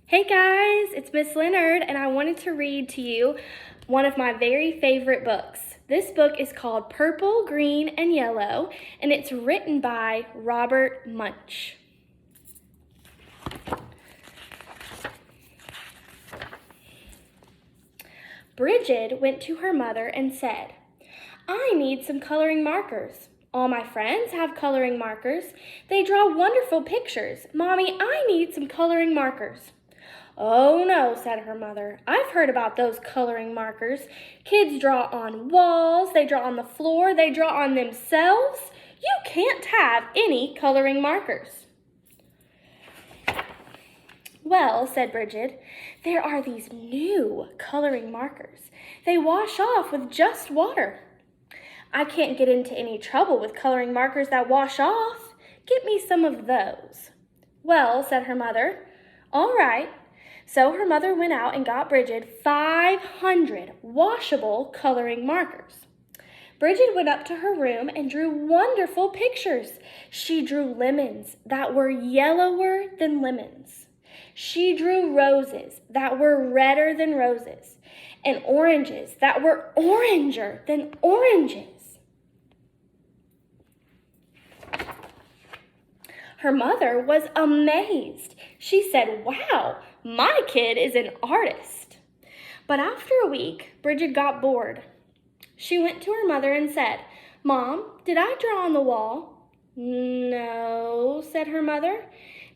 Hey guys, it's Miss Leonard, and I wanted to read to you one of my very favorite books. This book is called Purple, Green, and Yellow, and it's written by Robert Munsch. Bridget went to her mother and said, "I need some coloring markers. All my friends have coloring markers. They draw wonderful pictures. Mommy, I need some coloring markers." "Oh no," said her mother. "I've heard about those coloring markers. Kids draw on walls, they draw on the floor, they draw on themselves. You can't have any coloring markers." "Well," said Bridget, "there are these new coloring markers. They wash off with just water." "I can't get into any trouble with coloring markers that wash off. Get me some of those." "Well," said her mother, "all right." So her mother went out and got Bridget 500 washable coloring markers. Bridget went up to her room and drew wonderful pictures. She drew lemons that were yellower than lemons. She drew roses that were redder than roses, and oranges that were oranger than oranges. Her mother was amazed. She said, "Wow, my kid is an artist." But after a week, Bridget got bored. She went to her mother and said, "Mom, did I draw on the wall?" "No," said her mother.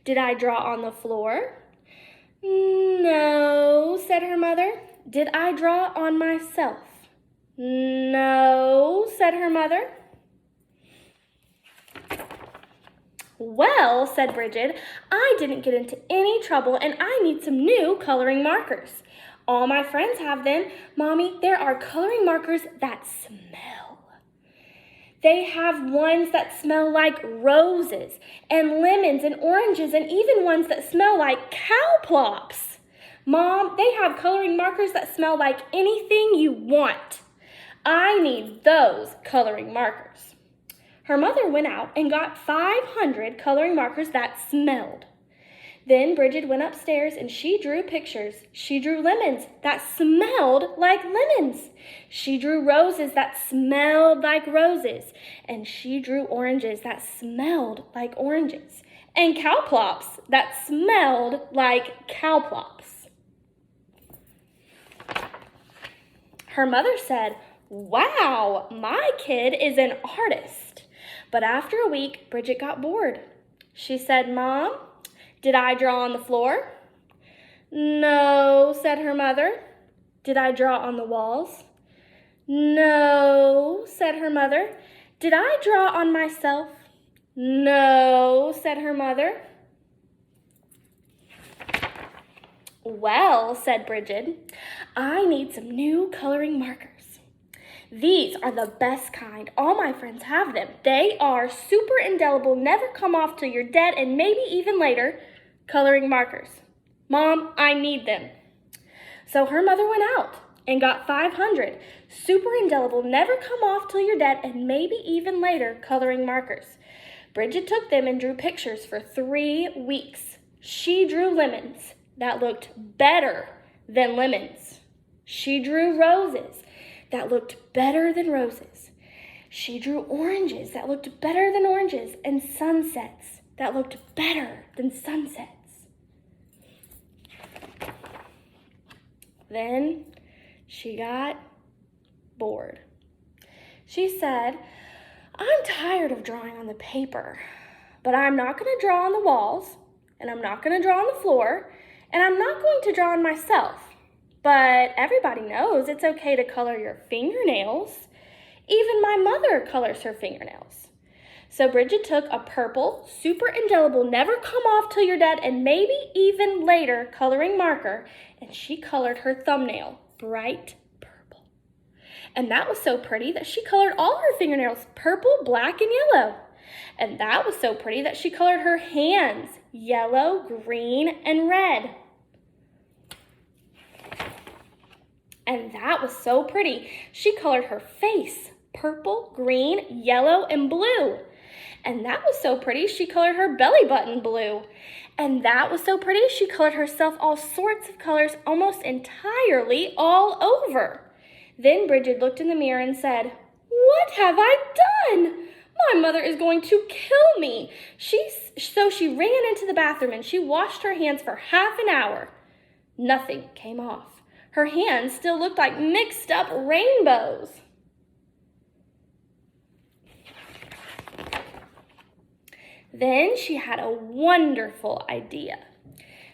"Did I draw on the floor?" "No," said her mother. "Did I draw on myself?" "No," said her mother. "Well," said Bridget, "I didn't get into any trouble and I need some new coloring markers. All my friends have them. Mommy, there are coloring markers that smell. They have ones that smell like roses and lemons and oranges and even ones that smell like cow plops. Mom, they have coloring markers that smell like anything you want. I need those coloring markers." Her mother went out and got 500 coloring markers that smelled. Then Bridget went upstairs and she drew pictures. She drew lemons that smelled like lemons. She drew roses that smelled like roses. And she drew oranges that smelled like oranges. And cow plops that smelled like cow plops. Her mother said, "Wow, my kid is an artist." But after a week, Bridget got bored. She said, "Mom, did I draw on the floor?" "No," said her mother. "Did I draw on the walls?" "No," said her mother. "Did I draw on myself?" "No," said her mother. "Well," said Bridget, "I need some new coloring markers. These are the best kind. All my friends have them. They are super indelible, never come off till you're dead, and maybe even later, coloring markers. Mom, I need them." So her mother went out and got 500 super indelible, never come off till you're dead, and maybe even later, coloring markers. Bridget took them and drew pictures for 3 weeks. She drew lemons that looked better than lemons. She drew roses that looked better than roses. She drew oranges that looked better than oranges, and sunsets that looked better than sunsets. Then she got bored. She said, "I'm tired of drawing on the paper, but I'm not going to draw on the walls, and I'm not going to draw on the floor, and I'm not going to draw on myself. But everybody knows it's okay to color your fingernails. Even my mother colors her fingernails." So Bridget took a purple, super indelible, never come off till you're dead, and maybe even later coloring marker, and she colored her thumbnail bright purple. And that was so pretty that she colored all her fingernails purple, black, and yellow. And that was so pretty that she colored her hands yellow, green, and red. And that was so pretty. She colored her face purple, green, yellow, and blue. And that was so pretty, she colored her belly button blue. And that was so pretty, she colored herself all sorts of colors almost entirely all over. Then Bridget looked in the mirror and said, "What have I done? My mother is going to kill me." So she ran into the bathroom and she washed her hands for half an hour. Nothing came off. Her hands still looked like mixed up rainbows. Then she had a wonderful idea.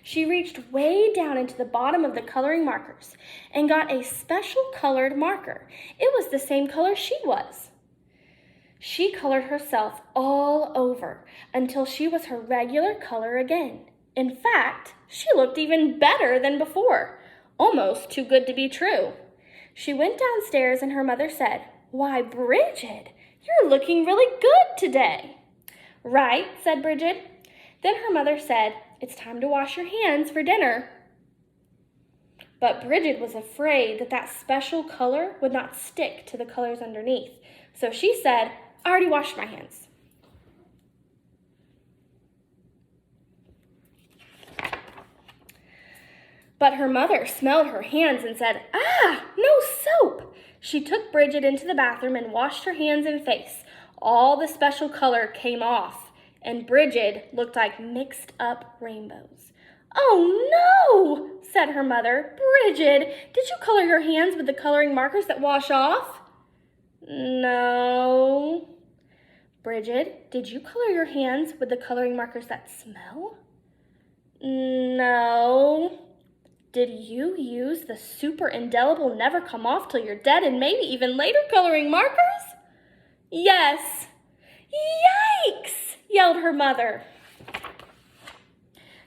She reached way down into the bottom of the coloring markers and got a special colored marker. It was the same color she was. She colored herself all over until she was her regular color again. In fact, she looked even better than before, almost too good to be true. She went downstairs and her mother said, "Why, Bridget, you're looking really good today." "Right," said Bridget. Then her mother said, "It's time to wash your hands for dinner." But Bridget was afraid that that special color would not stick to the colors underneath. So she said, "I already washed my hands." But her mother smelled her hands and said, "Ah, no soap." She took Bridget into the bathroom and washed her hands and face. All the special color came off, and Bridget looked like mixed up rainbows. "Oh no," said her mother. "Bridget, did you color your hands with the coloring markers that wash off?" "No." "Bridget, did you color your hands with the coloring markers that smell?" "No." "Did you use the super indelible never come off till you're dead and maybe even later coloring markers?" "Yes." "Yikes!" yelled her mother.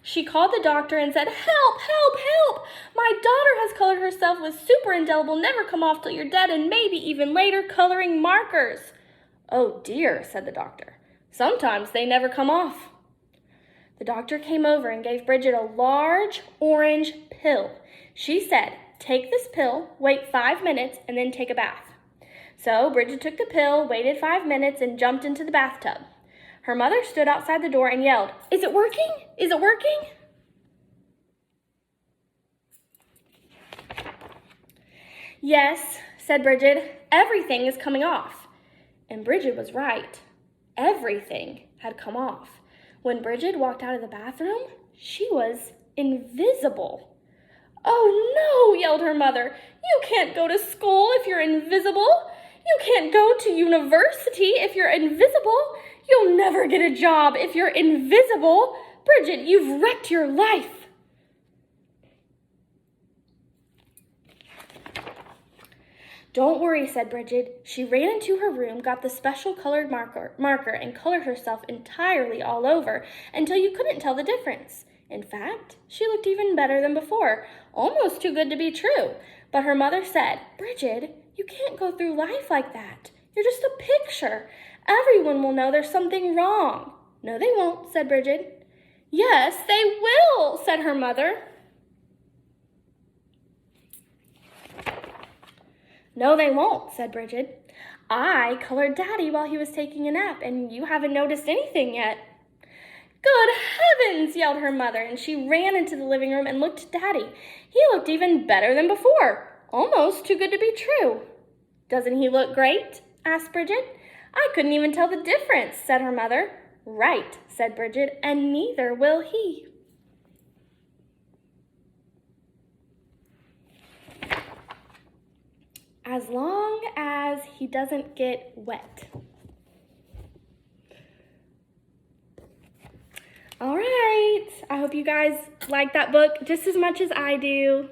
She called the doctor and said, "Help, help, help! My daughter has colored herself with super indelible never come off till you're dead and maybe even later coloring markers." "Oh dear," said the doctor. "Sometimes they never come off." The doctor came over and gave Bridget a large orange pill. She said, "Take this pill, wait 5 minutes, and then take a bath." So Bridget took the pill, waited 5 minutes, and jumped into the bathtub. Her mother stood outside the door and yelled, "Is it working? Is it working?" "Yes," said Bridget, "everything is coming off." And Bridget was right. Everything had come off. When Bridget walked out of the bathroom, she was invisible. "Oh no," yelled her mother. "You can't go to school if you're invisible. You can't go to university if you're invisible. You'll never get a job if you're invisible. Bridget, you've wrecked your life." "Don't worry," said Bridget. She ran into her room, got the special colored marker, and colored herself entirely all over until you couldn't tell the difference. In fact, she looked even better than before, almost too good to be true. But her mother said, "Bridget, you can't go through life like that. You're just a picture. Everyone will know there's something wrong." "No, they won't," said Bridget. "Yes, they will," said her mother. "No, they won't," said Bridget. "I colored Daddy while he was taking a nap, and you haven't noticed anything yet." "Good heavens!" yelled her mother, and she ran into the living room and looked at Daddy. He looked even better than before, almost too good to be true. "Doesn't he look great?" asked Bridget. "I couldn't even tell the difference," said her mother. "Right," said Bridget, "and neither will he." As long as he doesn't get wet. All right, I hope you guys like that book just as much as I do.